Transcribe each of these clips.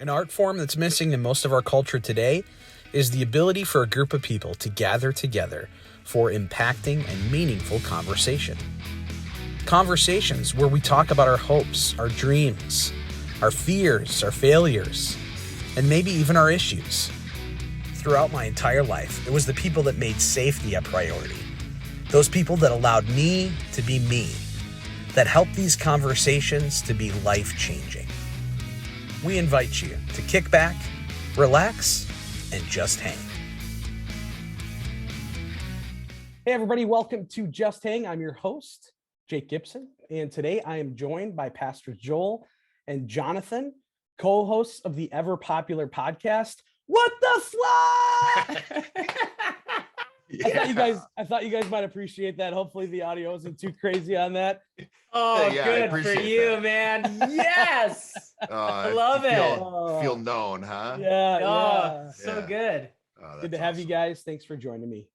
An art form that's missing in most of our culture today is the ability for a group of people to gather together for impacting and meaningful conversation. Conversations where we talk about our hopes, our dreams, our fears, our failures, and maybe even our issues. Throughout my entire life, it was the people that made safety a priority. Those people that allowed me to be me, that helped these conversations to be life-changing. We invite you to kick back, relax, and just hang. Hey everybody, welcome to Just Hang. I'm your host, Jake Gibson, and today I am joined by Pastors Joel and Jonathan, co-hosts of the ever-popular podcast, What the Fly? Yeah. I thought you guys might appreciate that. Hopefully the audio isn't too crazy on that. Oh, yeah, good for you, that. Man. Yes. I love it. Feel known, huh? Yeah. So good. Good to have you guys. Thanks for joining me.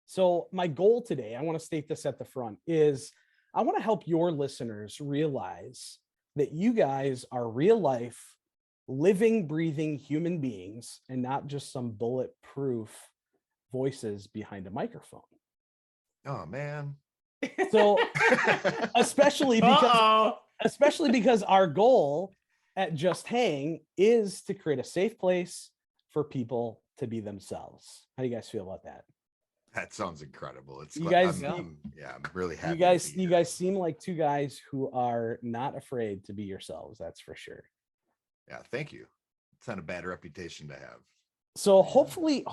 So my goal today, I want to state this at the front, is I want to help your listeners realize that you guys are real life, living, breathing human beings and not just some bulletproof voices behind a microphone. Oh man. So especially because our goal at Just Hang is to create a safe place for people to be themselves. How do you guys feel about that? That sounds incredible. I'm really happy. You guys seem like two guys who are not afraid to be yourselves. That's for sure. Yeah, thank you. It's not a bad reputation to have. So hopefully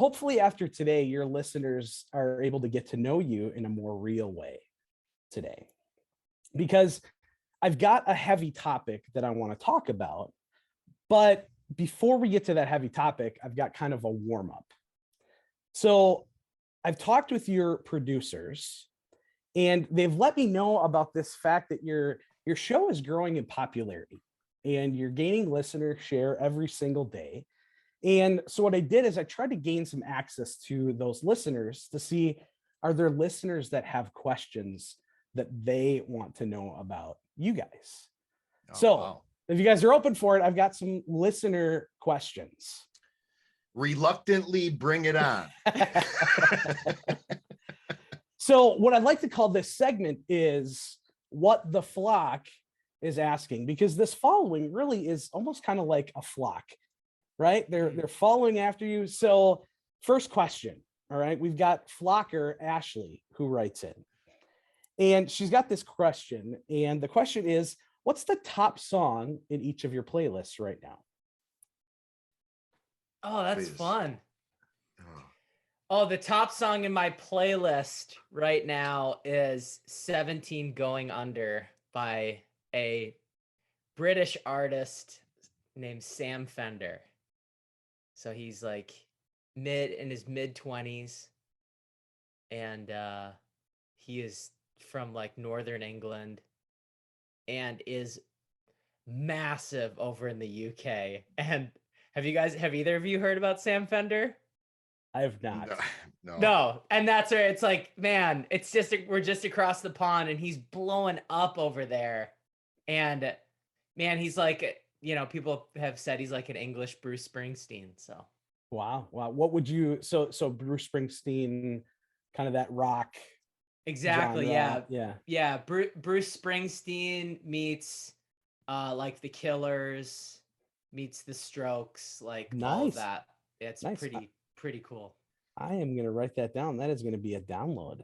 after today, your listeners are able to get to know you in a more real way today, because I've got a heavy topic that I want to talk about. But before we get to that heavy topic, I've got kind of a warm up. So I've talked with your producers and they've let me know about this fact that your show is growing in popularity and you're gaining listener share every single day. And so what I did is I tried to gain some access to those listeners to see, are there listeners that have questions that they want to know about you guys? If you guys are open for it, I've got some listener questions. Reluctantly bring it on. So what I'd like to call this segment is What the Flock is Asking, because this following really is almost kind of like a flock. Right? They're following after you. So first question. All right. We've got Flocker Ashley who writes in. And she's got this question. And the question is, what's the top song in each of your playlists right now? Oh, that's fun. Oh, the top song in my playlist right now is 17 Going Under by a British artist named Sam Fender. So he's like in his mid 20s, and he is from like Northern England and is massive over in the UK. And have either of you heard about Sam Fender? I have not. No. And that's where it's like, man, we're just across the pond and he's blowing up over there. And man, he's like, people have said he's like an English Bruce Springsteen. So, wow. What would you? So Bruce Springsteen, kind of that rock. Exactly. Genre. Yeah. Bruce Springsteen meets, like the Killers, meets the Strokes, like all of that. It's nice. Pretty cool. I am gonna write that down. That is gonna be a download.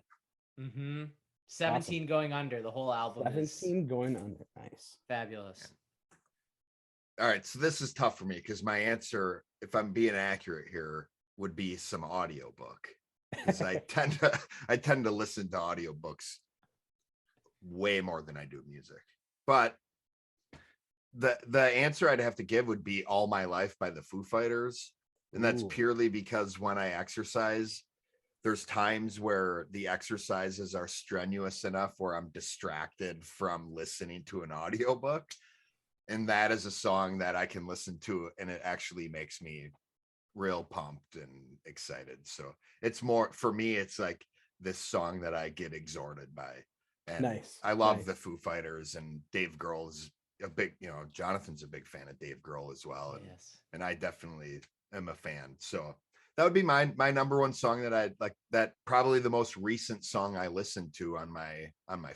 17 awesome. Going Under. The whole album. 17 Going Under. Nice. Fabulous. Yeah. All right, so this is tough for me because my answer, if I'm being accurate here, would be some audiobook. Because I tend to listen to audiobooks way more than I do music. But the answer I'd have to give would be All My Life by the Foo Fighters. And that's purely because when I exercise, there's times where the exercises are strenuous enough where I'm distracted from listening to an audiobook. And that is a song that I can listen to and it actually makes me real pumped and excited. So it's more, for me, it's like this song that I get exhorted by. And nice. I love the Foo Fighters, and Dave Grohl's a big, Jonathan's a big fan of Dave Grohl as well. And I definitely am a fan. So that would be my number one song that I like, that probably the most recent song I listened to on my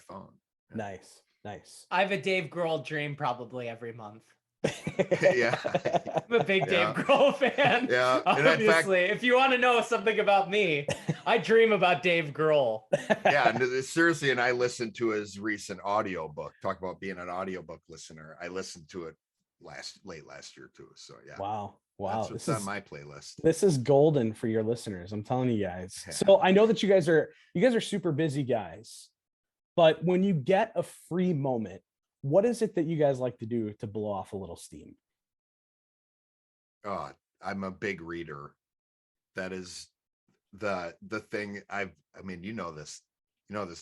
phone. Yeah. Nice. I have a Dave Grohl dream probably every month. Yeah. I'm a big Dave Grohl fan. Yeah. Obviously, if you want to know something about me, I dream about Dave Grohl. Yeah, and seriously, and I listened to his recent audiobook. Talk about being an audiobook listener. I listened to it late last year too. So yeah. Wow. That's what's on my playlist. This is golden for your listeners. I'm telling you guys. Yeah. So I know that you guys are super busy guys, but when you get a free moment, what is it that you guys like to do to blow off a little steam? Oh, I'm a big reader. That is the thing. I mean, this,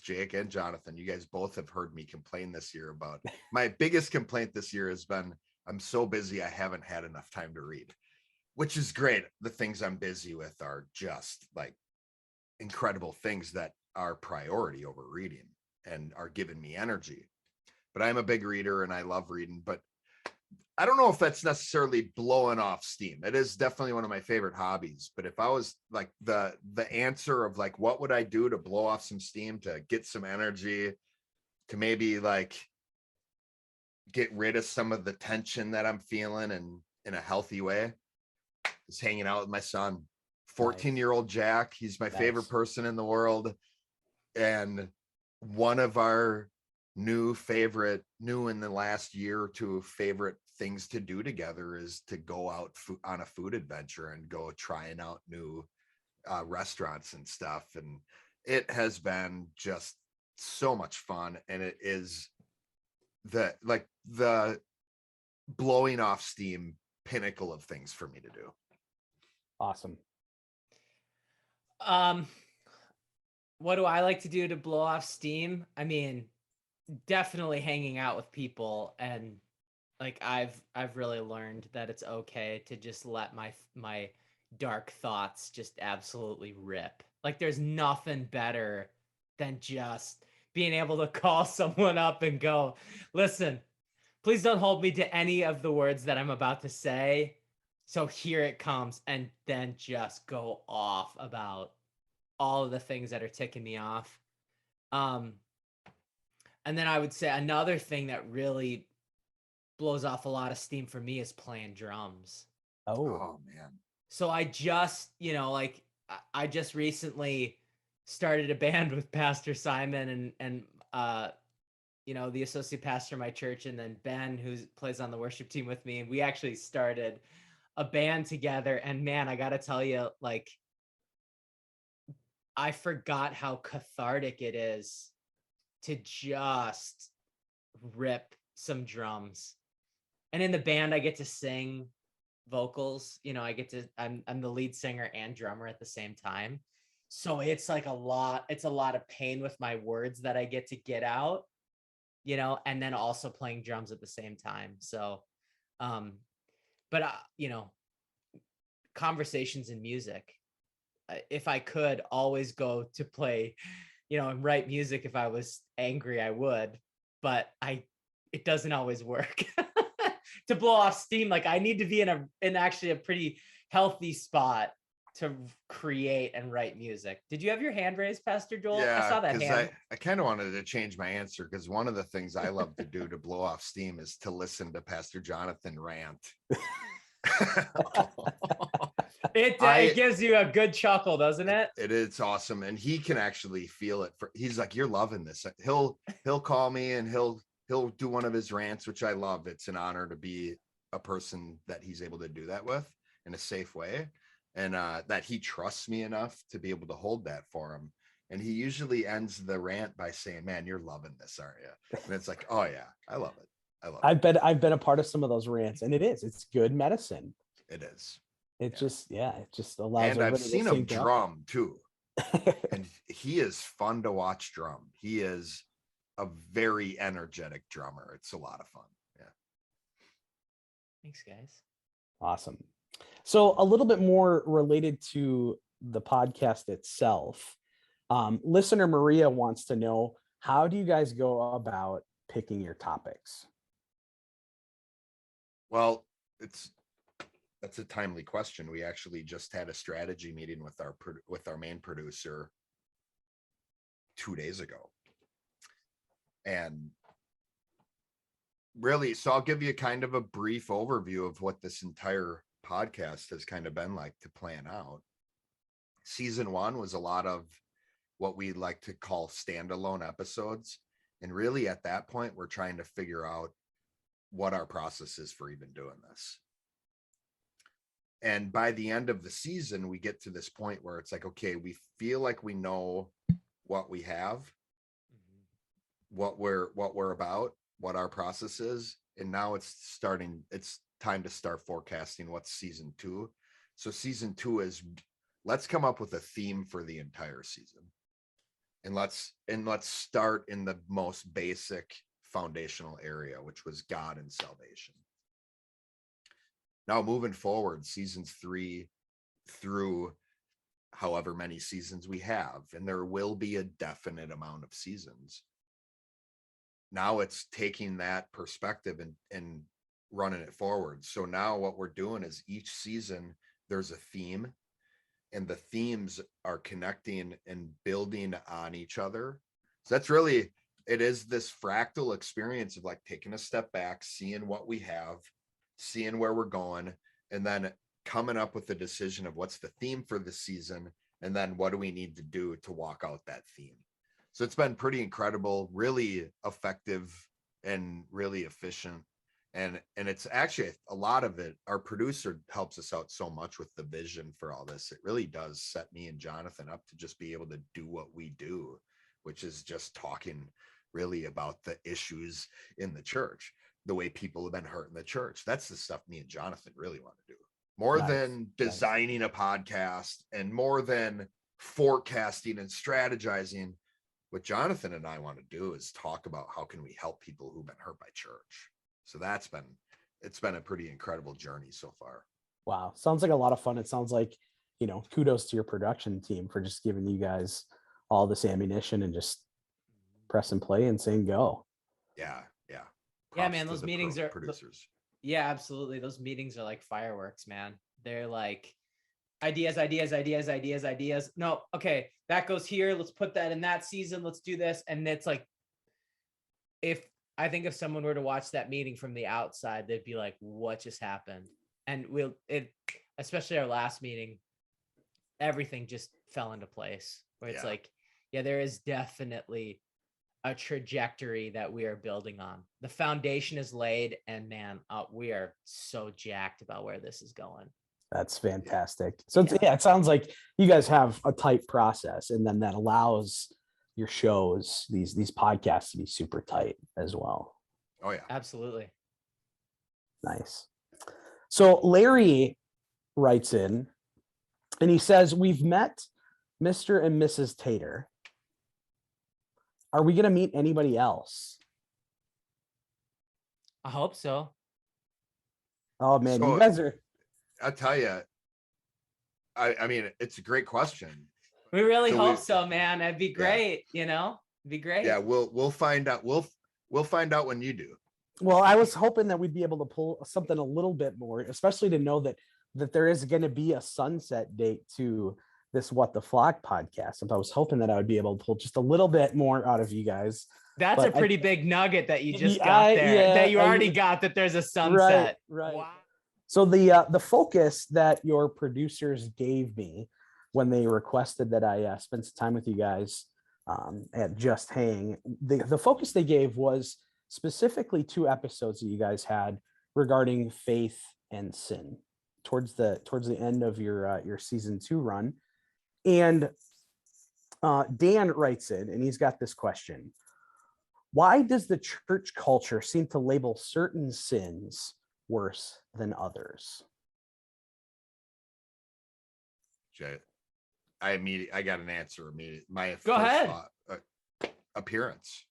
Jake and Jonathan, you guys both have heard me complain this year about my biggest complaint this year has been, I'm so busy. I haven't had enough time to read, which is great. The things I'm busy with are just like incredible things that are priority over reading and are giving me energy. But I'm a big reader and I love reading, but I don't know if that's necessarily blowing off steam. It is definitely one of my favorite hobbies. But if I was like the answer of like, what would I do to blow off some steam, to get some energy, to maybe like get rid of some of the tension that I'm feeling and in a healthy way, is hanging out with my son, 14-year-old Jack. He's my favorite person in the world. And one of our new in the last year or two favorite things to do together is to go out on a food adventure and go trying out new restaurants and stuff. And it has been just so much fun. And it is the blowing off steam pinnacle of things for me to do. Awesome. What do I like to do to blow off steam? I mean, definitely hanging out with people, and like I've really learned that it's okay to just let my dark thoughts just absolutely rip. Like there's nothing better than just being able to call someone up and go, listen, please don't hold me to any of the words that I'm about to say. So here it comes. And then just go off about all of the things that are ticking me off. And then I would say another thing that really blows off a lot of steam for me is playing drums. Oh man. So I just, I just recently started a band with Pastor Simon and the associate pastor of my church, and then Ben, who plays on the worship team with me. And we actually started a band together. And man, I got to tell you, like, I forgot how cathartic it is to just rip some drums. And in the band, I get to sing vocals. I'm the lead singer and drummer at the same time. So it's like it's a lot of pain with my words that I get to get out, and then also playing drums at the same time. So, conversations in music. If I could always go to play, and write music, if I was angry, I would, but it doesn't always work. To blow off steam, like I need to be in actually a pretty healthy spot to create and write music. Did you have your hand raised, Pastor Joel? Yeah, I saw that hand. I kind of wanted to change my answer, because one of the things I love to do to blow off steam is to listen to Pastor Jonathan rant. It gives you a good chuckle, doesn't it? It's awesome, and he can actually feel it. He's like, "You're loving this." He'll call me and he'll do one of his rants, which I love. It's an honor to be a person that he's able to do that with in a safe way, and that he trusts me enough to be able to hold that for him. And he usually ends the rant by saying, "Man, you're loving this, aren't you?" And it's like, "Oh yeah, I love it. I love it." I've been a part of some of those rants, and it's good medicine. It is. It just allows. And I've seen him drum too. And he is fun to watch drum. He is a very energetic drummer. It's a lot of fun. Yeah. Thanks, guys. Awesome. So a little bit more related to the podcast itself. Listener Maria wants to know, how do you guys go about picking your topics? Well, that's a timely question. We actually just had a strategy meeting with our main producer 2 days ago. And really, so I'll give you kind of a brief overview of what this entire podcast has kind of been like to plan out. Season 1 was a lot of what we like to call standalone episodes. And really at that point, we're trying to figure out what our process is for even doing this. And by the end of the season, we get to this point where it's like, okay, we feel like we know what we have, what we're about, what our process is. And now it's time to start forecasting what's season 2. So season 2 is, let's come up with a theme for the entire season. And let's start in the most basic foundational area, which was God and salvation. Now moving forward, seasons 3 through however many seasons we have, and there will be a definite amount of seasons. Now it's taking that perspective and running it forward. So now what we're doing is each season there's a theme, and the themes are connecting and building on each other. So that's really, it is this fractal experience of like taking a step back, seeing what we have, seeing where we're going, and then coming up with a decision of what's the theme for the season, and then what do we need to do to walk out that theme. So it's been pretty incredible, really effective, and really efficient. And it's actually a lot of it. Our producer helps us out so much with the vision for all this. It really does set me and Jonathan up to just be able to do what we do, which is just talking really about the issues in the church, the way people have been hurt in the church. That's the stuff me and Jonathan really want to do, more than designing a podcast and more than forecasting and strategizing. What Jonathan and I want to do is talk about how can we help people who've been hurt by church. So it's been a pretty incredible journey so far. Wow. Sounds like a lot of fun. It sounds like, kudos to your production team for just giving you guys all this ammunition and just press and play and saying go. Yeah. Yeah, man, those meetings are producers. Yeah, absolutely. Those meetings are like fireworks, man. They're like ideas. No, okay, that goes here. Let's put that in that season. Let's do this. And it's like, if someone were to watch that meeting from the outside, they'd be like, what just happened? And especially our last meeting, everything just fell into place where it's like, yeah, there is definitely a trajectory that we are building on. The foundation is laid, and man, we are so jacked about where this is going. That's fantastic. So it sounds like you guys have a tight process, and then that allows your shows, these podcasts, to be super tight as well. Oh yeah, absolutely. Nice. So Larry writes in and he says, we've met Mr. and Mrs. Tater. Are we going to meet anybody else? I hope so. Oh man, you guys are. I'll tell you, I mean, it's a great question. We really hope so, man. It'd be great, It'd be great. Yeah, we'll find out. We'll find out when you do. Well, I was hoping that we'd be able to pull something a little bit more, especially to know that there is going to be a sunset date to this What the Flock podcast. And I was hoping that I would be able to pull just a little bit more out of you guys. That's a pretty big nugget that you just got there. That you already got, that there's a sunset. Right. Wow. So the focus that your producers gave me when they requested that I spend some time with you guys at Just Hang, the focus they gave was specifically 2 episodes that you guys had regarding faith and sin towards the end of your season 2 run. And Dan writes in, and he's got this question: why does the church culture seem to label certain sins worse than others? I got an answer immediately. Go ahead. Appearance.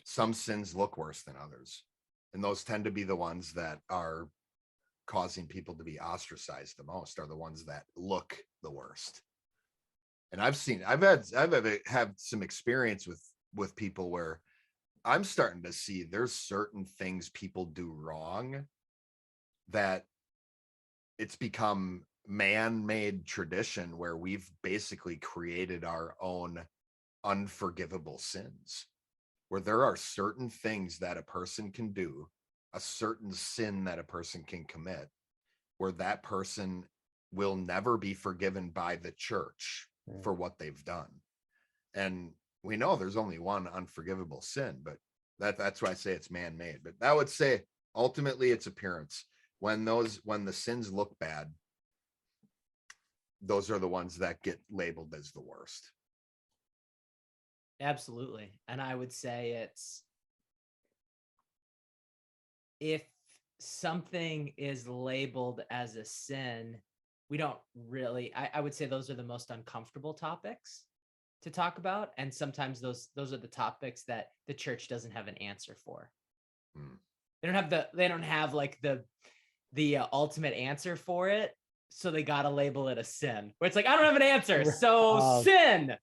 Some sins look worse than others, and those tend to be the ones that are causing people to be ostracized the most, are the ones that look the worst. And I've had some experience with people where I'm starting to see there's certain things people do wrong that it's become man-made tradition where we've basically created our own unforgivable sins, where there are certain things that a person can do, a certain sin that a person can commit, where that person will never be forgiven by the church for what they've done. And we know there's only one unforgivable sin, but that's why I say it's man-made. But I would say ultimately it's appearance. When the sins look bad, those are the ones that get labeled as the worst. Absolutely. And I would say it's, if something is labeled as a sin, we don't really, I would say those are the most uncomfortable topics to talk about. And sometimes those are the topics that the church doesn't have an answer for. They don't have like the ultimate answer for it. So they got to label it a sin, where it's like, I don't have an answer. So sin,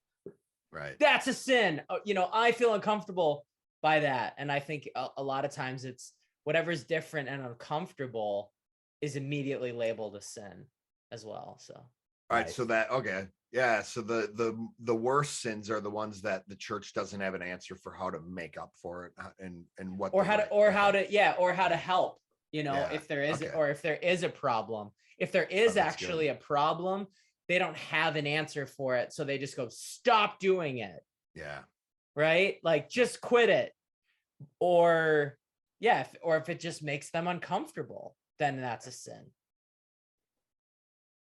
right? That's a sin. I feel uncomfortable by that. And I think a lot of times it's whatever's different and uncomfortable is immediately labeled a sin as well. So, all right. So okay. Yeah. So the worst sins are the ones that the church doesn't have an answer for how to make up for it, and what, or how to help, if there is, or if there is a problem, if there is actually a problem, they don't have an answer for it. So they just go, stop doing it. Yeah. Right. Like, just quit it. Or if it just makes them uncomfortable, then that's a sin.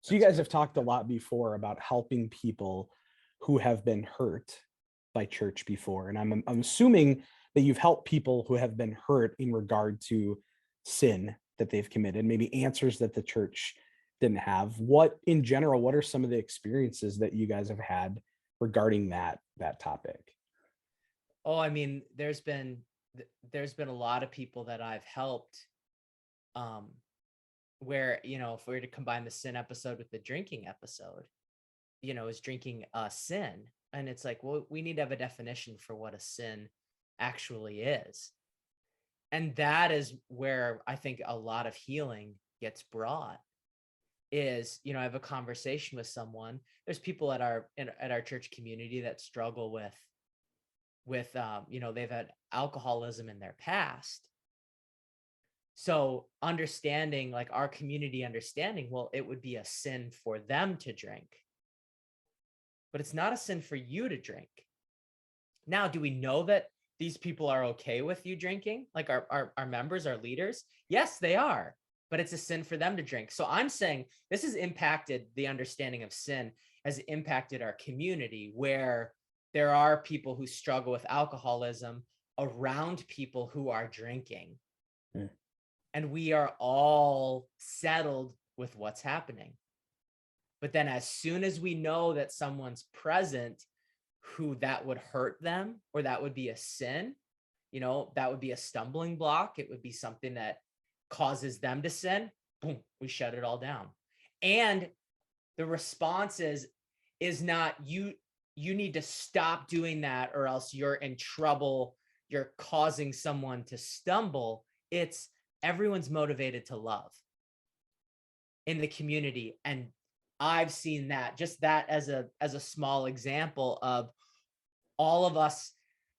So you guys have talked a lot before about helping people who have been hurt by church before. And I'm assuming that you've helped people who have been hurt in regard to sin that they've committed, maybe answers that the church didn't have. What are some of the experiences that you guys have had regarding that topic? Oh, I mean, there's been a lot of people that I've helped, where, if we were to combine the sin episode with the drinking episode, is drinking a sin? And it's like, well, we need to have a definition for what a sin actually is. And that is where I think a lot of healing gets brought. Is, I have a conversation with someone. There's people at our church community that struggle with they've had alcoholism in their past. So understanding, like our community understanding, well, it would be a sin for them to drink, but it's not a sin for you to drink. Now, do we know that these people are okay with you drinking? Like our members, our leaders? Yes, they are, but it's a sin for them to drink. So I'm saying this has impacted the understanding of sin, has impacted our community, where there are people who struggle with alcoholism around people who are drinking. And we are all settled with what's happening. But then as soon as we know that someone's present who that would hurt them, or that would be a sin, that would be a stumbling block, it would be something that causes them to sin, boom, we shut it all down. And the response is not, you need to stop doing that or else you're in trouble, you're causing someone to stumble. It's everyone's motivated to love in the community. And I've seen that, just that as a small example of all of us,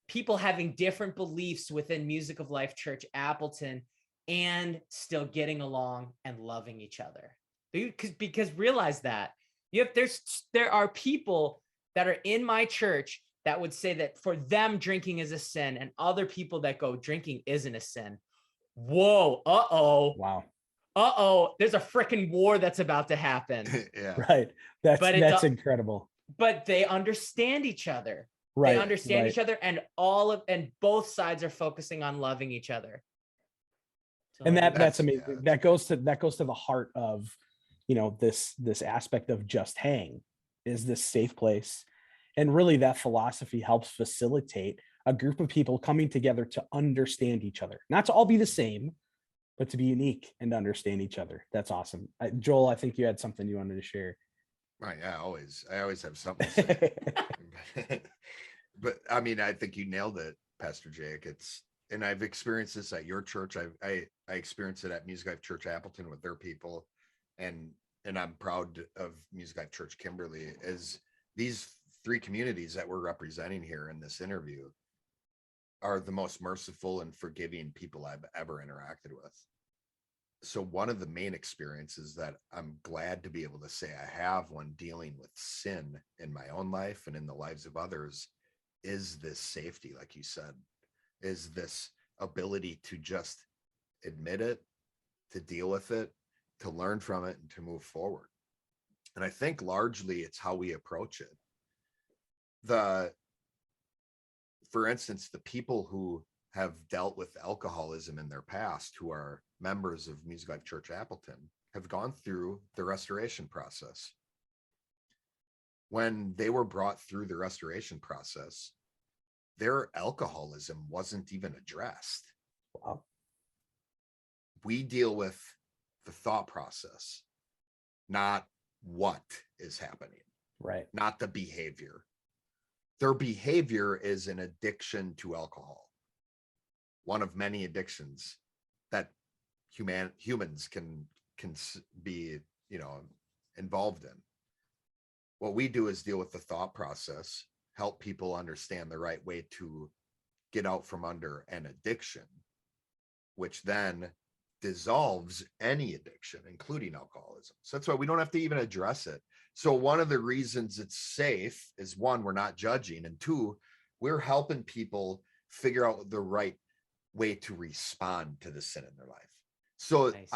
people having different beliefs within Music of Life Church Appleton, and still getting along and loving each other. Because realize that there are people that are in my church that would say that for them drinking is a sin, and other people that go, drinking isn't a sin. Whoa, wow. There's a freaking war that's about to happen. Yeah. Right. That's incredible. But they understand each other. Right. They understand each other, and both sides are focusing on loving each other. So, and that's amazing. Yeah, that goes to the heart of, this aspect of Just Hang, is this safe place. And really that philosophy helps facilitate a group of people coming together to understand each other, not to all be the same, but to be unique and understand each other. That's awesome. Joel, I think you had something you wanted to share. Right. Yeah. I always have something to say. But I mean, I think you nailed it, Pastor Jake. It's and I've experienced this at your church. I experienced it at Music Life Church Appleton with their people, and I'm proud of Music Life Church Kimberly. Is these three communities that we're representing here in this interview are the most merciful and forgiving people I've ever interacted with. So one of the main experiences that I'm glad to be able to say I have when dealing with sin in my own life and in the lives of others is this safety, like you said, is this ability to just admit it, to deal with it, to learn from it, and to move forward. And I think largely it's how we approach it. For instance, the people who have dealt with alcoholism in their past, who are members of Music Life Church Appleton, have gone through the restoration process. When they were brought through the restoration process, their alcoholism wasn't even addressed. Wow. We deal with the thought process, not what is happening, Right. not the behavior. Their behavior is an addiction to alcohol, one of many addictions that humans can be, involved in. What we do is deal with the thought process, help people understand the right way to get out from under an addiction, which then dissolves any addiction, including alcoholism. So that's why we don't have to even address it. So one of the reasons it's safe is, one, we're not judging, and two, we're helping people figure out the right way to respond to the sin in their life. So Nice.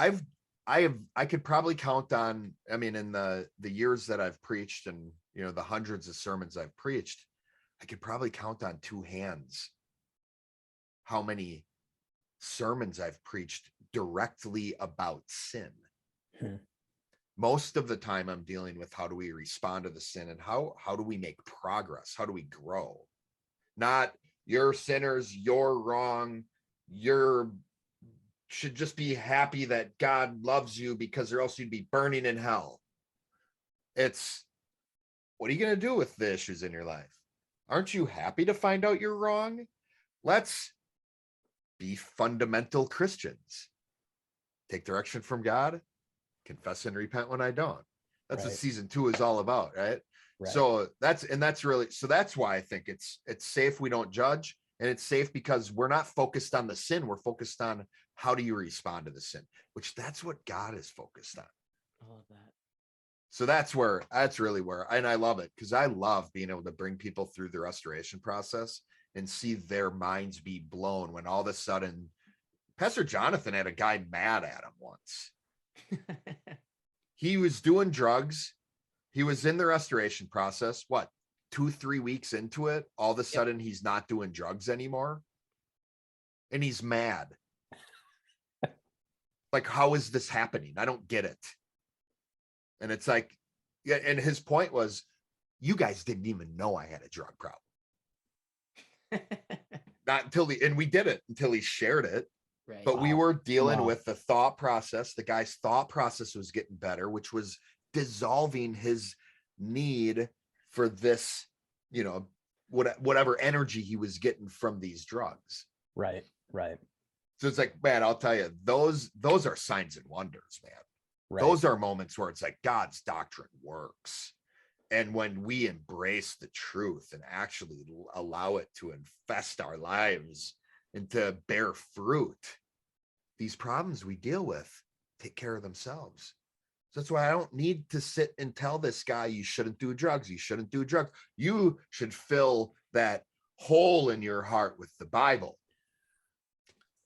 I could probably count on, in the years that I've preached and, the hundreds of sermons I've preached, I could probably count on two hands how many sermons I've preached directly about sin. Most of the time I'm dealing with how do we respond to the sin, and how do we make progress? How do we grow? Not you're sinners, you're wrong, should just be happy that God loves you, because or else you'd be burning in hell. It's, what are you going to do with the issues in your life? Aren't you happy to find out you're wrong? Let's be fundamental Christians. Take direction from God, confess and repent when I don't. That's what season 2 is all about, right? So that's why I think it's safe. We don't judge, and it's safe because we're not focused on the sin. We're focused on how do you respond to the sin, which that's what God is focused on. All of that. So that's really where, and I love it, because I love being able to bring people through the restoration process and see their minds be blown when all of a sudden, Pastor Jonathan had a guy mad at him once. He was doing drugs. He was in the restoration process. 2-3 weeks into it, all of a sudden he's not doing drugs anymore. And he's mad. Like, how is this happening? I don't get it. And it's like, yeah. And his point was, you guys didn't even know I had a drug problem. Not until and we did it until he shared it. Right. But we were dealing with the thought process. The guy's thought process was getting better, which was dissolving his need for this, whatever energy he was getting from these drugs. Right. So it's like, man, I'll tell you, those are signs and wonders, man. Those are moments where it's like God's doctrine works. And when we embrace the truth and actually allow it to infest our lives and to bear fruit, these problems we deal with take care of themselves. So that's why I don't need to sit and tell this guy, you shouldn't do drugs. You shouldn't do drugs. You should fill that hole in your heart with the Bible.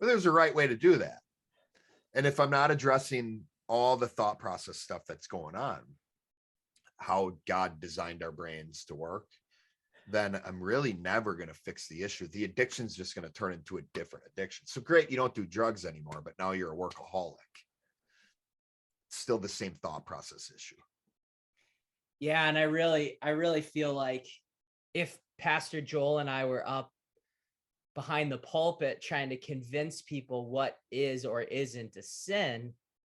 But there's a right way to do that. And if I'm not addressing all the thought process stuff that's going on, how God designed our brains to work, then I'm really never going to fix the issue. The addiction's just going to turn into a different addiction. So great, you don't do drugs anymore, but now you're a workaholic. It's still the same thought process issue. Yeah, and I really feel like if Pastor Joel and I were up behind the pulpit trying to convince people what is or isn't a sin,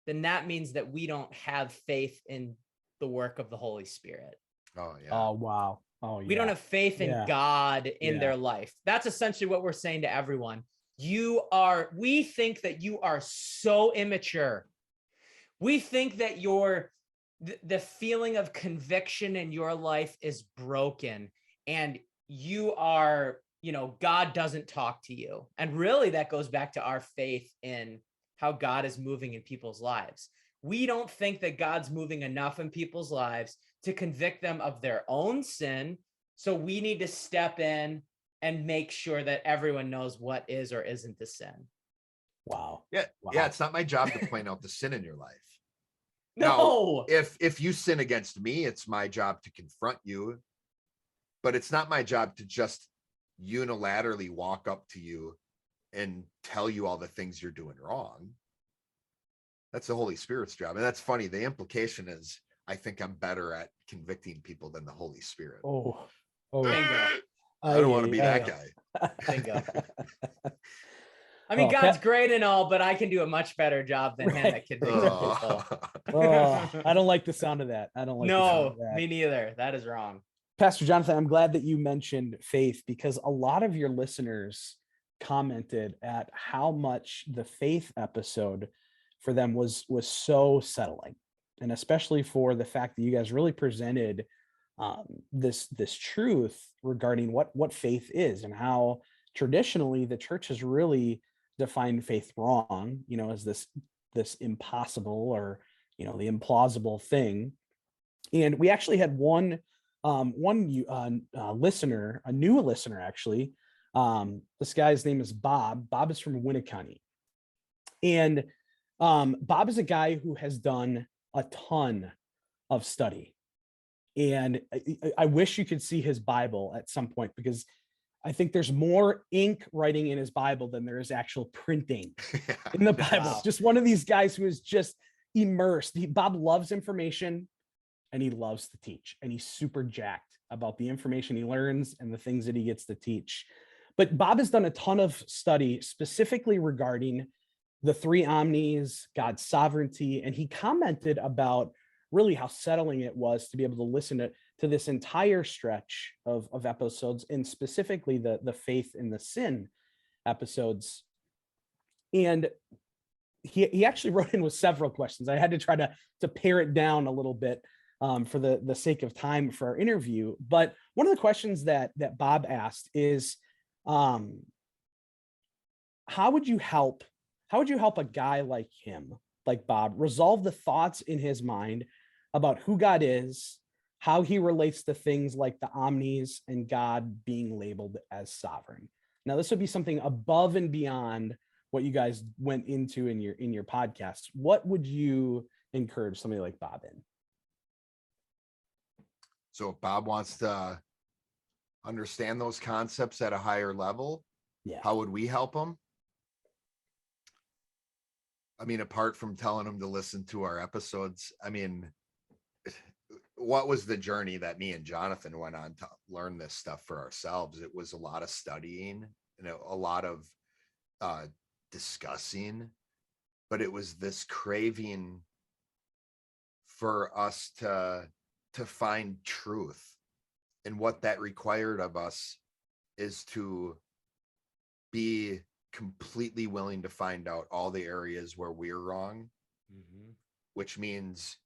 then that means that we don't have faith in the work of the Holy Spirit. Oh, yeah. Oh, wow. Oh, yeah. We don't have faith in God in Yeah. their life. That's essentially what we're saying to everyone. we think that you are so immature. We think that the feeling of conviction in your life is broken, and you are, God doesn't talk to you. And really that goes back to our faith in how God is moving in people's lives. We don't think that God's moving enough in people's lives to convict them of their own sin. So we need to step in and make sure that everyone knows what is or isn't the sin. Wow. Yeah. Wow. Yeah. It's not my job to point out the sin in your life. No. Now, if you sin against me, it's my job to confront you, but it's not my job to just unilaterally walk up to you and tell you all the things you're doing wrong. That's the Holy Spirit's job. And that's funny. The implication is I think I'm better at convicting people than the Holy Spirit. Oh, Bingo. I don't want to be that guy. Bingo. I mean, God's great and all, but I can do a much better job than him at convicting people. I don't like the sound of that. I don't like the sound of that. Me neither. That is wrong. Pastor Jonathan, I'm glad that you mentioned faith, because a lot of your listeners commented at how much the faith episode for them was so settling, and especially for the fact that you guys really presented this truth regarding what faith is, and how traditionally the church has really defined faith wrong, as this impossible, or the implausible thing. And we actually had one listener, a new listener actually. This guy's name is Bob. Bob is from Winneconne, and Bob is a guy who has done a ton of study. And I wish you could see his Bible at some point, because I think there's more ink writing in his Bible than there is actual printing in the Bible. Wow. Just one of these guys who is just immersed. Bob loves information, and he loves to teach, and he's super jacked about the information he learns and the things that he gets to teach. But Bob has done a ton of study specifically regarding the three omnis, God's sovereignty, and he commented about really how settling it was to be able to listen to this entire stretch of episodes, and specifically the faith and the sin episodes. And he actually wrote in with several questions. I had to try to pare it down a little bit for the sake of time for our interview. But one of the questions that Bob asked is, how would you help a guy like him, like Bob, resolve the thoughts in his mind about who God is, how he relates to things like the omnis, and God being labeled as sovereign? Now, this would be something above and beyond what you guys went into in your podcast. What would you encourage somebody like Bob in? So if Bob wants to understand those concepts at a higher level, how would we help him? I mean, apart from telling him to listen to our episodes, I mean, what was the journey that me and Jonathan went on to learn this stuff for ourselves? It was a lot of studying, a lot of discussing, but it was this craving for us to find truth. And what that required of us is to be completely willing to find out all the areas where we're wrong, which means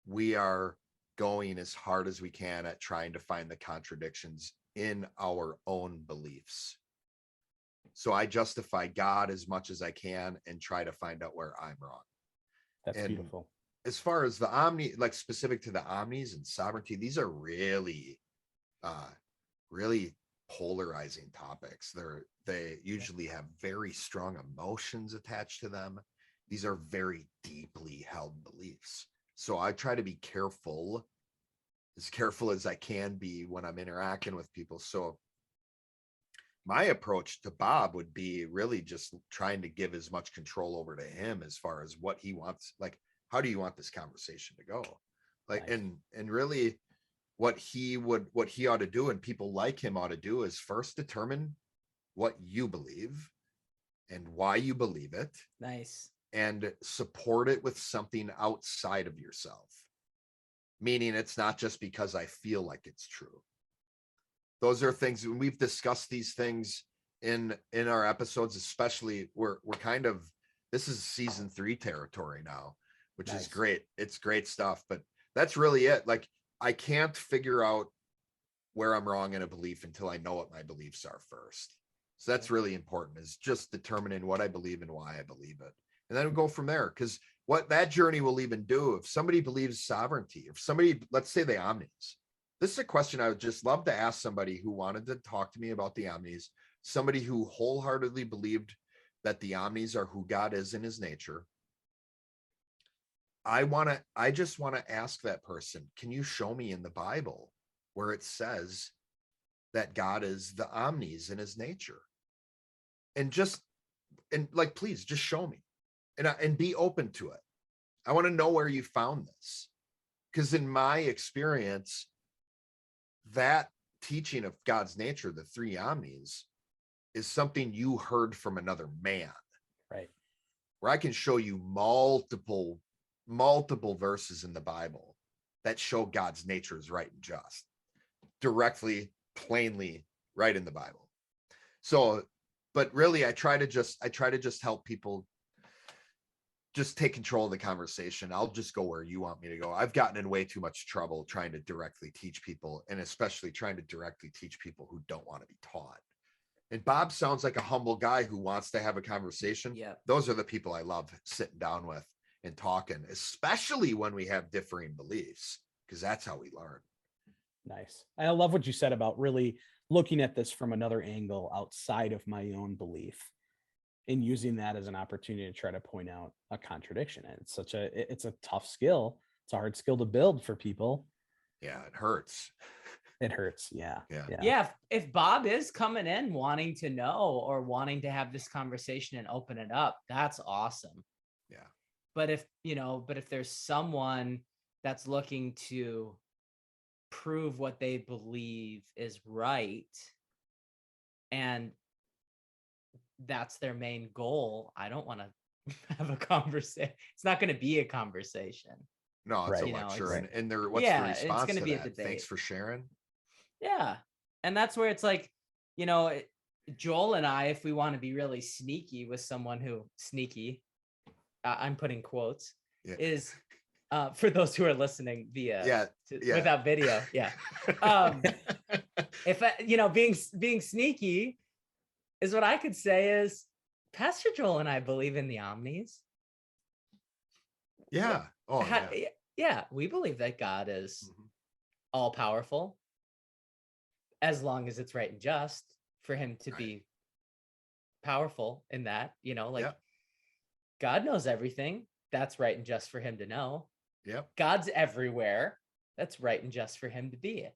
we are going as hard as we can at trying to find the contradictions in our own beliefs. So I justify God as much as I can and try to find out where I'm wrong. That's beautiful. As far as the omni, like specific to the omnis and sovereignty, these are really, really polarizing topics. They usually have very strong emotions attached to them. These are very deeply held beliefs. So I try to be careful as I can be when I'm interacting with people. So my approach to Bob would be really just trying to give as much control over to him as far as what he wants. Like, how do you want this conversation to go? Like, nice. and really what he ought to do, and people like him ought to do, is first determine what you believe and why you believe it. Nice. And support it with something outside of yourself. Meaning it's not just because I feel like it's true. Those are things, when we've discussed these things in our episodes, especially we're kind of, this is season 3 territory now, which is great. It's great stuff, but that's really it. Like, I can't figure out where I'm wrong in a belief until I know what my beliefs are first. So that's really important, is just determining what I believe and why I believe it. And then we'll go from there. Because what that journey will even do, if somebody believes sovereignty, if somebody, let's say the omnis, this is a question I would just love to ask somebody who wanted to talk to me about the omnis, somebody who wholeheartedly believed that the omnis are who God is in his nature. I just want to ask that person, can you show me in the Bible where it says that God is the omnis in his nature? And like, please just show me, and be open to it. I want to know where you found this, because in my experience, that teaching of God's nature, the 3 omnis, is something you heard from another man, right? Where I can show you multiple verses in the Bible that show God's nature is right and just, directly, plainly, right in the Bible. So, but really, I try to just help people just take control of the conversation. I'll just go where you want me to go. I've gotten in way too much trouble trying to directly teach people, and especially trying to directly teach people who don't want to be taught. And Bob sounds like a humble guy who wants to have a conversation. Yeah. Those are the people I love sitting down with and talking, especially when we have differing beliefs, because that's how we learn. Nice. I love what you said about really looking at this from another angle outside of my own belief, and using that as an opportunity to try to point out a contradiction. And it's a tough skill. It's a hard skill to build for people. Yeah, it hurts. It hurts. Yeah. Yeah. If Bob is coming in wanting to know or wanting to have this conversation and open it up, that's awesome. Yeah. But if there's someone that's looking to prove what they believe is right, and that's their main goal, I don't want to have a conversation. It's not going to be a conversation. No, it's a lecture. And what's the response it's going to be that? a debate. Thanks for sharing. Yeah. And that's where it's like, Joel and I, if we want to be really sneaky with someone who I'm putting quotes, is for those who are listening without video. Yeah. If being sneaky is what I could say is, Pastor Joel and I believe in the omnis. Yeah. Oh, yeah. We believe that God is all powerful, as long as it's right and just for him to be powerful in that, God knows everything. That's right and just for him to know. Yep. God's everywhere. That's right and just for him to be.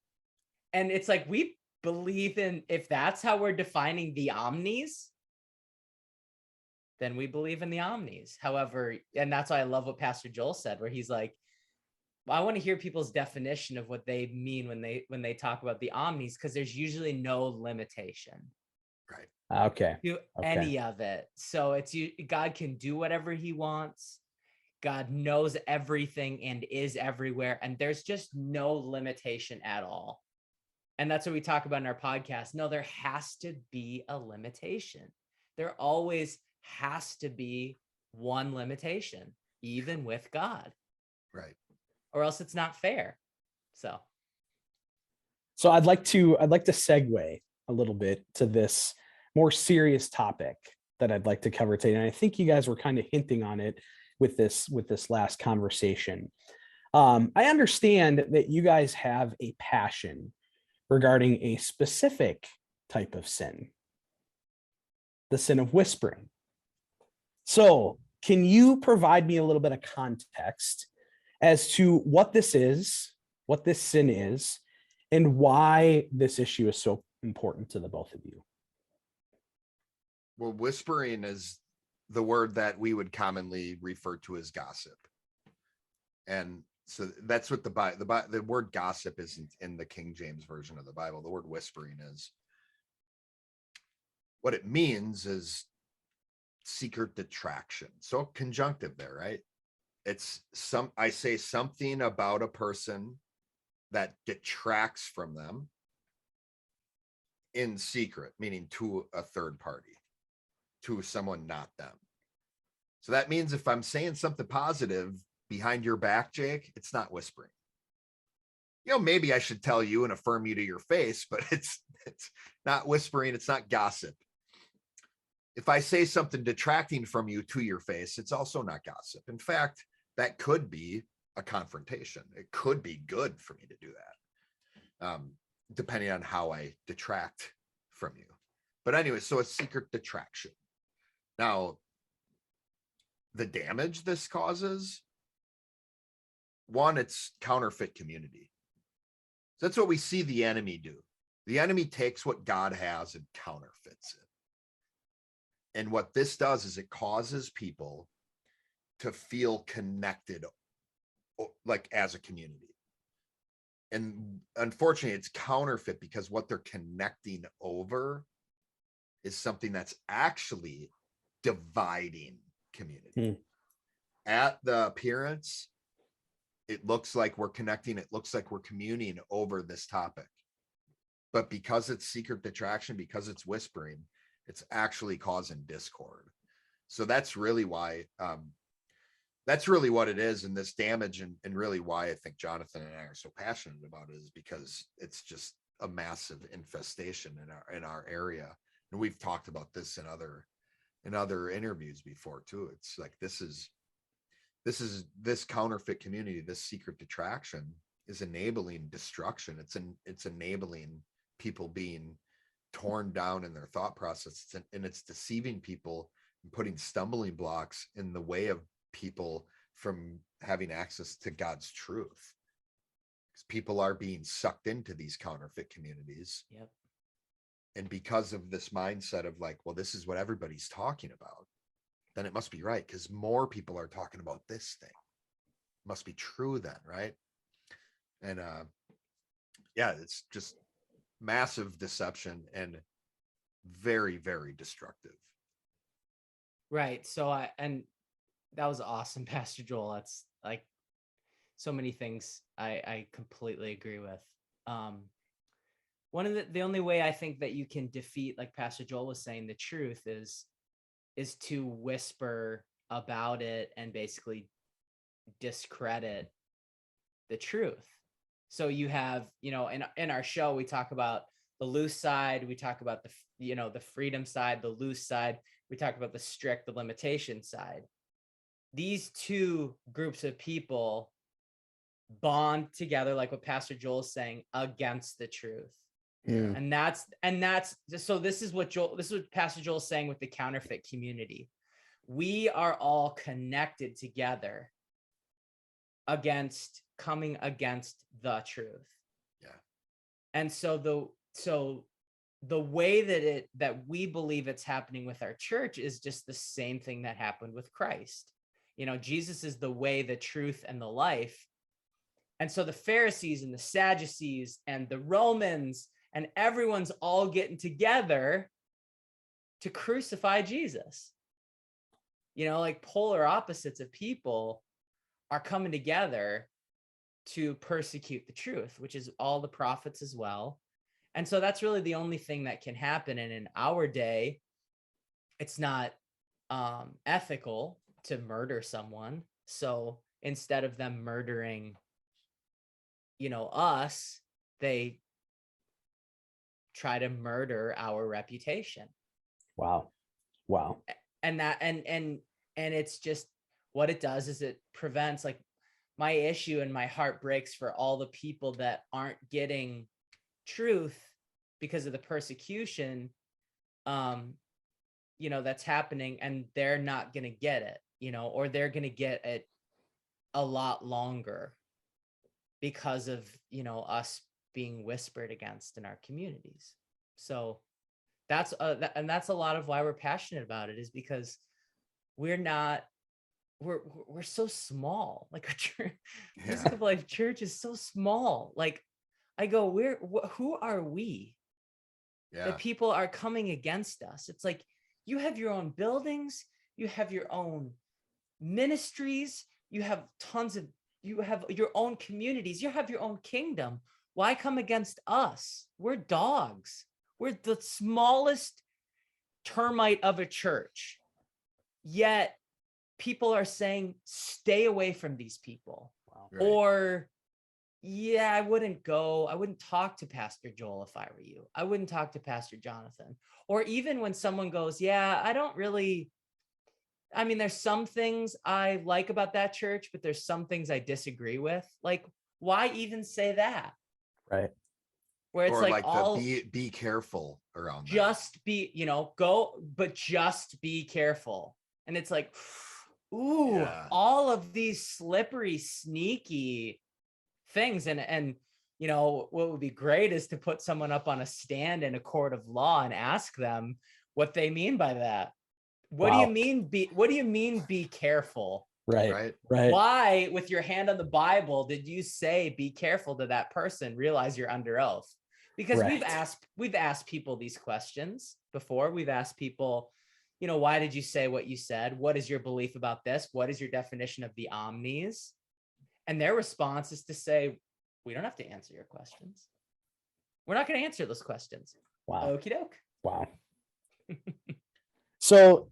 And it's like, we believe in, if that's how we're defining the omnis, then we believe in the omnis. However, and that's why I love what Pastor Joel said, where he's like, I want to hear people's definition of what they mean when they talk about the omnis, because there's usually no limitation. Right. Okay. To any of it. So God can do whatever he wants. God knows everything and is everywhere. And there's just no limitation at all. And that's what we talk about in our podcast. No, there has to be a limitation. There always has to be one limitation, even with God. Right. Or else it's not fair. So I'd like to segue a little bit to this more serious topic that I'd like to cover today. And I think you guys were kind of hinting on it with this last conversation. I understand that you guys have a passion regarding a specific type of sin, the sin of whispering. So can you provide me a little bit of context as to what this is, what this sin is, and why this issue is so important to the both of you? Well, whispering is the word that we would commonly refer to as gossip. And so that's what the word gossip isn't in the King James version of the Bible. The word whispering is, what it means is secret detraction. So conjunctive there, right? I say something about a person that detracts from them in secret, meaning to a third party, to someone not them. So that means if I'm saying something positive behind your back, Jake, it's not whispering. Maybe I should tell you and affirm you to your face, but it's not whispering. It's not gossip. If I say something detracting from you to your face, it's also not gossip. In fact, that could be a confrontation. It could be good for me to do that, depending on how I detract from you. But anyway, so it's secret detraction. Now, the damage this causes, one, it's counterfeit community. So that's what we see the enemy do. The enemy takes what God has and counterfeits it. And what this does is it causes people to feel connected, like as a community. And unfortunately, it's counterfeit because what they're connecting over is something that's actually dividing community. At the appearance, it looks like we're connecting. It looks like we're communing over this topic. But because it's secret detraction, because it's whispering, it's actually causing discord. So that's really why, that's really what it is. And this damage, and really why I think Jonathan and I are so passionate about it, is because it's just a massive infestation in our area. And we've talked about this in other interviews before too. It's like, this counterfeit community, this secret detraction is enabling destruction. It's enabling people being torn down in their thought process, and it's deceiving people and putting stumbling blocks in the way of people from having access to God's truth. Because people are being sucked into these counterfeit communities. Yep. And because of this mindset of like, well, this is what everybody's talking about, then it must be right, because more people are talking about this thing. It must be true then, right? And yeah, it's just massive deception and very, very destructive. Right. So and that was awesome, Pastor Joel. That's like so many things I completely agree with. One of the only way I think that you can defeat, like Pastor Joel was saying, the truth is to whisper about it and basically discredit the truth. So you have, in our show, we talk about the loose side, we talk about the freedom side, the loose side, we talk about the strict, the limitation side. These two groups of people bond together, like what Pastor Joel is saying, against the truth. Yeah. And that's so this is what Pastor Joel is saying with the counterfeit community. We are all connected together coming against the truth. Yeah. And so the way that we believe it's happening with our church is just the same thing that happened with Christ. Jesus is the way, the truth, and the life. And so the Pharisees and the Sadducees and the Romans and everyone's all getting together to crucify Jesus. Like polar opposites of people are coming together to persecute the truth, which is all the prophets as well. And so that's really the only thing that can happen. And in our day, it's not ethical to murder someone. So instead of them murdering, us, they try to murder our reputation. Wow. And it's just, what it does is it prevents, like, my issue and my heart breaks for all the people that aren't getting truth because of the persecution, that's happening, and they're not going to get it, or they're going to get it a lot longer because of, us being whispered against in our communities. So that's a lot of why we're passionate about it, is because we're so small. Like, Episcopal Life Church is so small. Like, I go, who are we? Yeah. That people are coming against us. It's like, you have your own buildings, you have your own ministries, you have your own communities, you have your own kingdom. Why come against us? We're dogs. We're the smallest termite of a church, yet people are saying, stay away from these people. Wow. Right. Or, yeah, I wouldn't talk to Pastor Joel if I were you. I wouldn't talk to Pastor Jonathan. Or even when someone goes, yeah, there's some things I like about that church, but there's some things I disagree with. Like, why even say that? Right. Where it's Or like like all be careful around that. just be, go, but just be careful. And it's like, ooh, Yeah. all of these slippery, sneaky things. And what would be great is to put someone up on a stand in a court of law and ask them what they mean by that. What do you mean be careful? Right. Right. Right. Why, with your hand on the Bible, did you say be careful to that person? Realize you're under oath. Because Right. we've asked people these questions before. We've asked people, why did you say what you said? What is your belief about this? What is your definition of the omnis? And their response is to say, we don't have to answer your questions. We're not going to answer those questions. Wow. Okie doke. Wow. So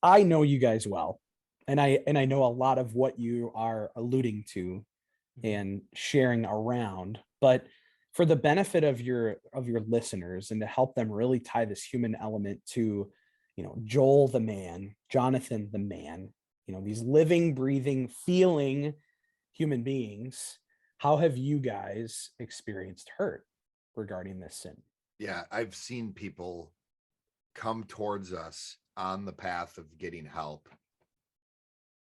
I know you guys well, and I know a lot of what you are alluding to and sharing around, but for the benefit of your listeners and to help them really tie this human element to, Joel the man, Jonathan the man, these living, breathing, feeling human beings, how have you guys experienced hurt regarding this sin? Yeah, I've seen people come towards us on the path of getting help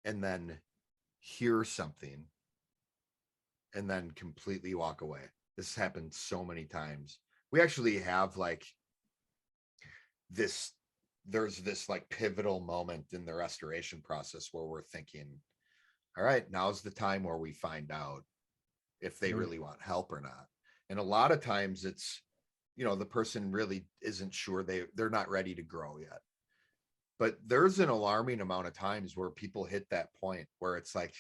and then hear something and then completely walk away. This happened so many times. We actually have there's this pivotal moment in the restoration process where we're thinking, all right, now's the time where we find out if they really want help or not. And a lot of times it's, the person really isn't sure, they're not ready to grow yet. But there's an alarming amount of times where people hit that point where it's like,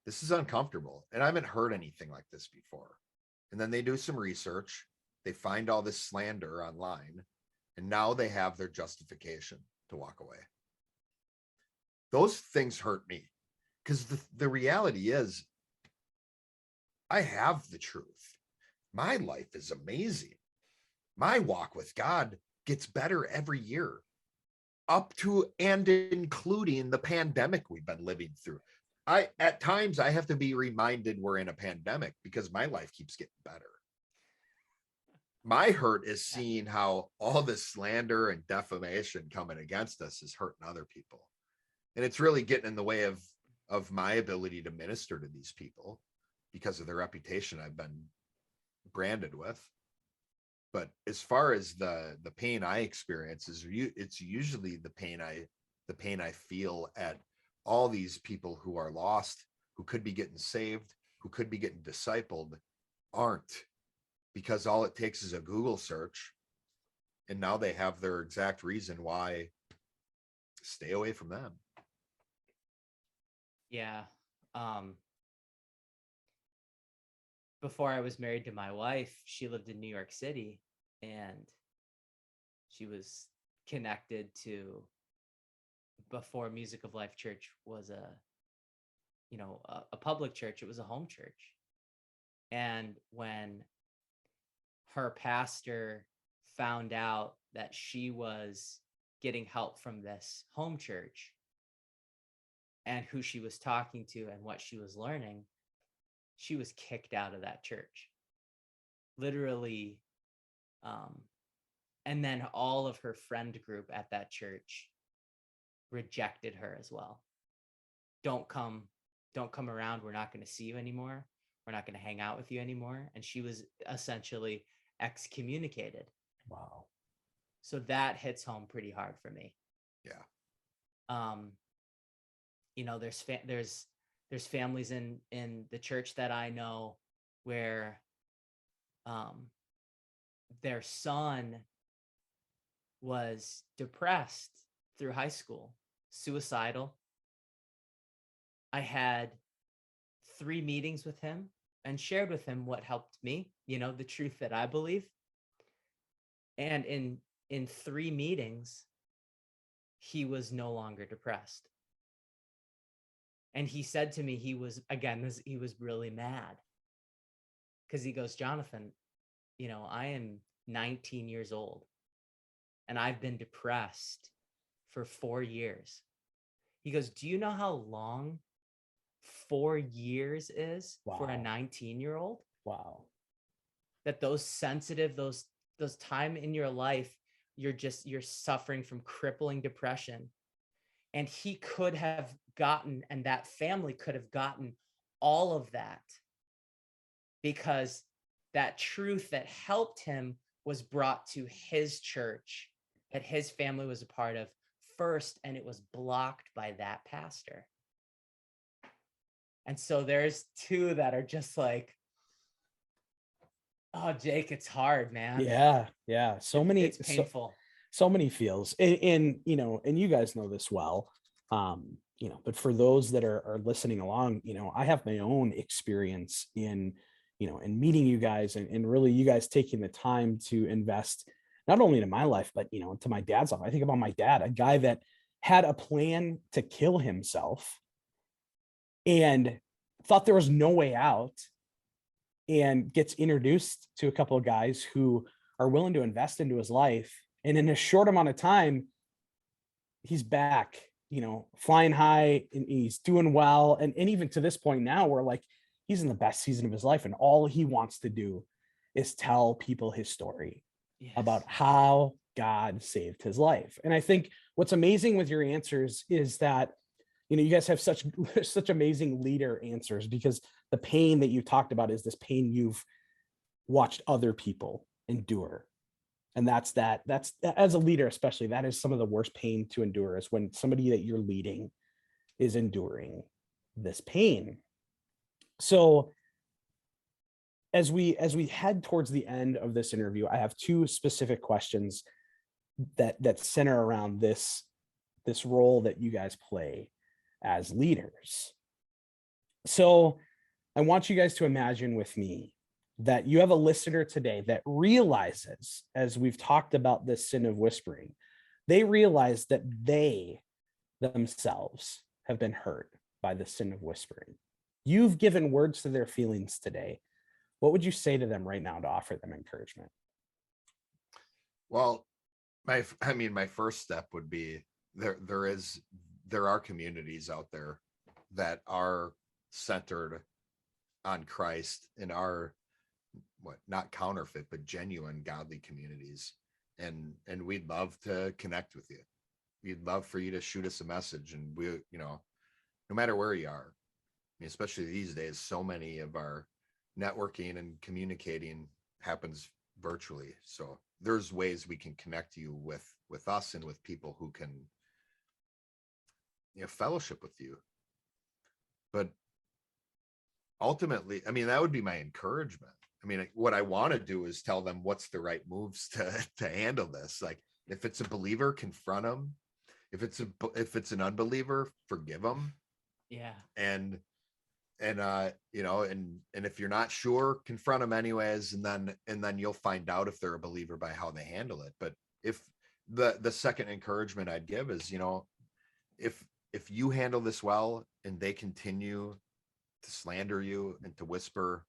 this is uncomfortable. And I haven't heard anything like this before. And then they do some research, they find all this slander online, and now they have their justification to walk away. Those things hurt me because the reality is I have the truth. My life is amazing. My walk with God gets better every year, up to and including the pandemic we've been living through. At times I have to be reminded we're in a pandemic because my life keeps getting better. My hurt is seeing how all this slander and defamation coming against us is hurting other people. And it's really getting in the way of my ability to minister to these people because of the reputation I've been branded with. But as far as the pain I experience it's usually the pain I feel at all these people who are lost, who could be getting saved, who could be getting discipled, aren't, because all it takes is a Google search and now they have their exact reason why. Stay away from them. Yeah. Before I was married to my wife, she lived in New York City, and she was connected to, before Music of Life Church was a public church, it was a home church. And when her pastor found out that she was getting help from this home church and who she was talking to and what she was learning, she was kicked out of that church. Literally. And then all of her friend group at that church rejected her as well. Don't come around. We're not going to see you anymore. We're not going to hang out with you anymore. And she was essentially excommunicated. Wow. So that hits home pretty hard for me. Yeah. There's families in the church that I know where their son was depressed through high school, suicidal. I had 3 meetings with him and shared with him what helped me, the truth that I believe. And in 3 meetings, he was no longer depressed. And he said to me, he was really mad, because he goes, Jonathan, I am 19 years old and I've been depressed for 4 years. He goes, do you know how long 4 years is for a 19-year-old? Wow. That those sensitive, those time in your life, you're suffering from crippling depression. And he could have gotten, and that family could have gotten all of that, because that truth that helped him was brought to his church that his family was a part of first, and it was blocked by that pastor. And so there's 2 that are just like, oh, Jake, it's hard, man. Yeah. So many, it's painful. So many feels, and you guys know this well, but for those that are listening along, I have my own experience in meeting you guys, and really you guys taking the time to invest not only into my life, but into my dad's life. I think about my dad, a guy that had a plan to kill himself and thought there was no way out, and gets introduced to a couple of guys who are willing to invest into his life. And in a short amount of time, he's back, flying high, and he's doing well. And even to this point now, where like he's in the best season of his life, and all he wants to do is tell people his story about how God saved his life. And I think what's amazing with your answers is that, you guys have such amazing leader answers, because the pain that you talked about is this pain you've watched other people endure. And that's as a leader, especially, that is some of the worst pain to endure, is when somebody that you're leading is enduring this pain. So as we head towards the end of this interview, I have 2 specific questions that center around this role that you guys play as leaders. So I want you guys to imagine with me that you have a listener today that realizes, as we've talked about this sin of whispering, they realize that they themselves have been hurt by the sin of whispering. You've given words to their feelings today. What would you say to them right now to offer them encouragement? Well, my first step would be there are communities out there that are centered on Christ and are not counterfeit, but genuine godly communities. And we'd love to connect with you. We'd love for you to shoot us a message, and we, no matter where you are, especially these days, so many of our networking and communicating happens virtually. So there's ways we can connect you with us and with people who can, fellowship with you. But ultimately, that would be my encouragement. What I want to do is tell them what's the right moves to handle this. Like, if it's a believer, confront them. If it's an unbeliever, forgive them. Yeah. And if you're not sure, confront them anyways, and then you'll find out if they're a believer by how they handle it. But if the second encouragement I'd give is, if you handle this well and they continue to slander you and to whisper,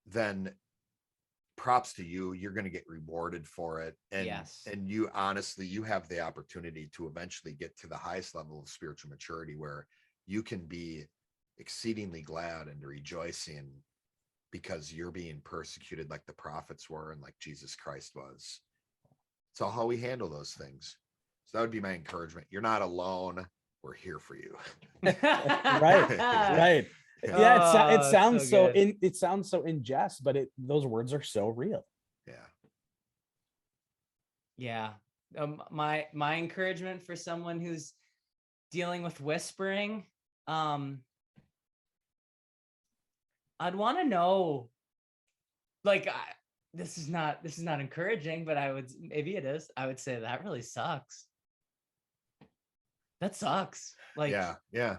then props to you. You're going to get rewarded for it. And and you honestly, you have the opportunity to eventually get to the highest level of spiritual maturity, where you can be exceedingly glad and rejoicing because you're being persecuted like the prophets were and like Jesus Christ was. It's all how we handle those things. So that would be my encouragement. You're not alone. We're here for you. Right. Yeah, it sounds so it sounds so in jest, but those words are so real. Yeah. My encouragement for someone who's dealing with whispering, I'd want to know, like, this is not encouraging, but maybe it is. I would say that really sucks. That sucks. Like, yeah.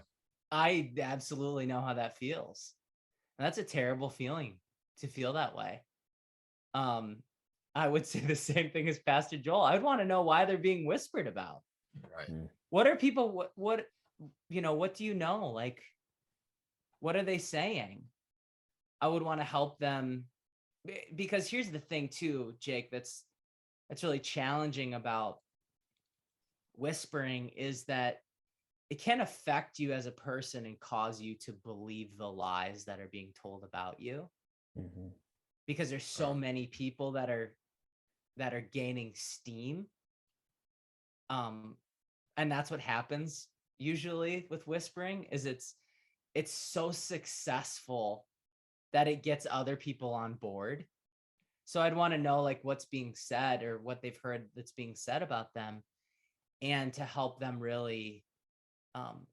I absolutely know how that feels. And that's a terrible feeling, to feel that way. I would say the same thing as Pastor Joel. I would want to know why they're being whispered about. Right. What are people, what do you know? Like, what are they saying? I would want to help them, because here's the thing too, Jake, that's really challenging about whispering, is that it can affect you as a person and cause you to believe the lies that are being told about you. Mhm. Because there's so many people that are gaining steam. And that's what happens usually with whispering, is it's so successful that it gets other people on board. So I'd want to know like what's being said or what they've heard that's being said about them, and to help them really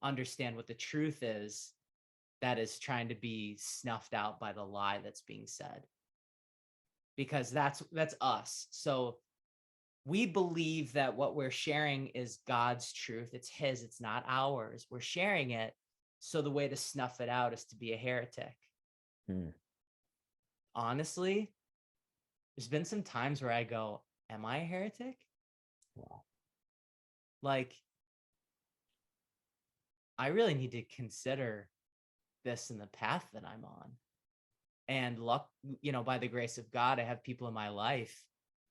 understand what the truth is that is trying to be snuffed out by the lie that's being said. Because that's us. So we believe that what we're sharing is God's truth. It's his, it's not ours. We're sharing it. So the way to snuff it out is to be a heretic. Honestly, there's been some times where I go, am I a heretic? Wow. Like, I really need to consider this in the path that I'm on. And luck, by the grace of God, I have people in my life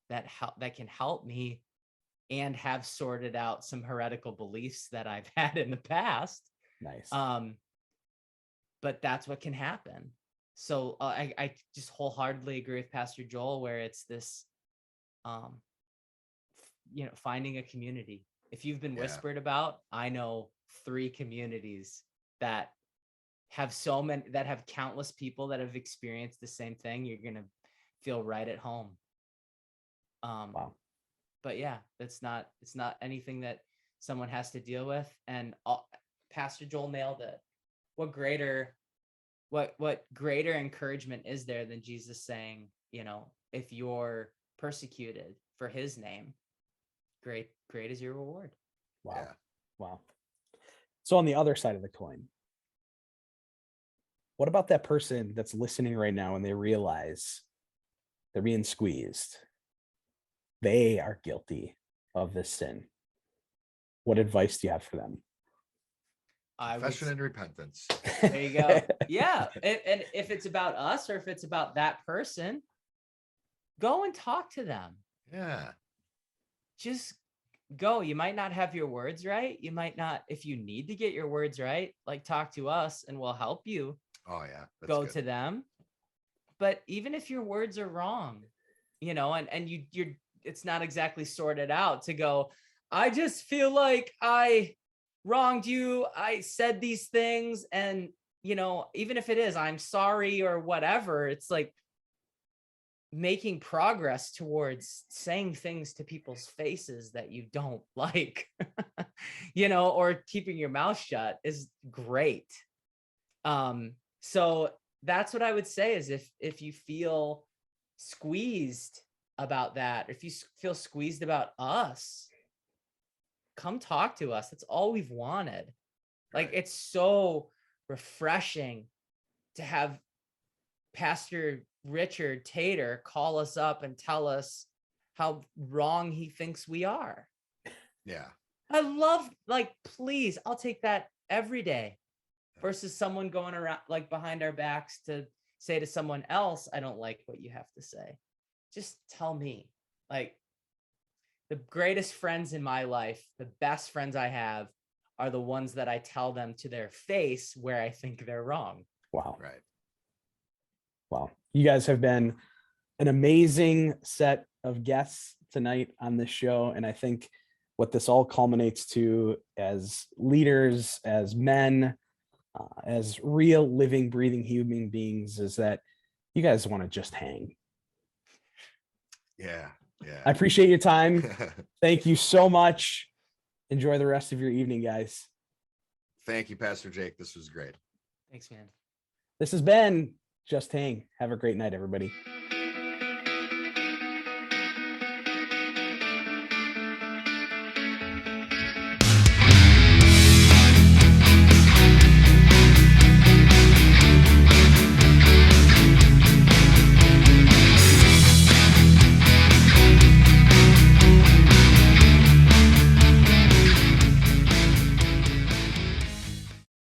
that can help me and have sorted out some heretical beliefs that I've had in the past. Nice. But that's what can happen. So I just wholeheartedly agree with Pastor Joel, where it's this, finding a community. If you've been whispered about, I know 3 communities that have that have countless people that have experienced the same thing. You're going to feel right at home. Wow. But yeah, it's not anything that someone has to deal with. And Pastor Joel nailed it. What greater encouragement is there than Jesus saying, if you're persecuted for his name, great is your reward. Wow. Yeah. Wow. So on the other side of the coin, what about that person that's listening right now and they realize they're being squeezed? They are guilty of this sin. What advice do you have for them? Confession and repentance. There you go. Yeah. And if it's about us or if it's about that person, go and talk to them. Yeah. Just go. You might not have your words right. You might not, if you need to get your words right, like talk to us and we'll help you. Oh yeah. That's go good. to them. But even if your words are wrong, and you're it's not exactly sorted out, to go, I just feel like I wronged you. I said these things, and even if it is, I'm sorry or whatever, it's like making progress towards saying things to people's faces that you don't like, or keeping your mouth shut is great. So that's what I would say, is if you feel squeezed about that, if you feel squeezed about us, come talk to us. That's all we've wanted. Like, it's so refreshing to have Pastor Richard Tater call us up and tell us how wrong he thinks we are. Yeah. I love, please, I'll take that every day, versus someone going around like behind our backs to say to someone else, I don't like what you have to say. Just tell me. Like, the greatest friends in my life, the best friends I have, are the ones that I tell them to their face where I think they're wrong. Wow. Right. Wow. You guys have been an amazing set of guests tonight on this show. And I think what this all culminates to, as leaders, as men, as real living, breathing human beings, is that you guys want to just hang. Yeah. Yeah. I appreciate your time. Thank you so much. Enjoy the rest of your evening, guys. Thank you, Pastor Jake. This was great. Thanks, man. This has been Just Hang. Have a great night, everybody.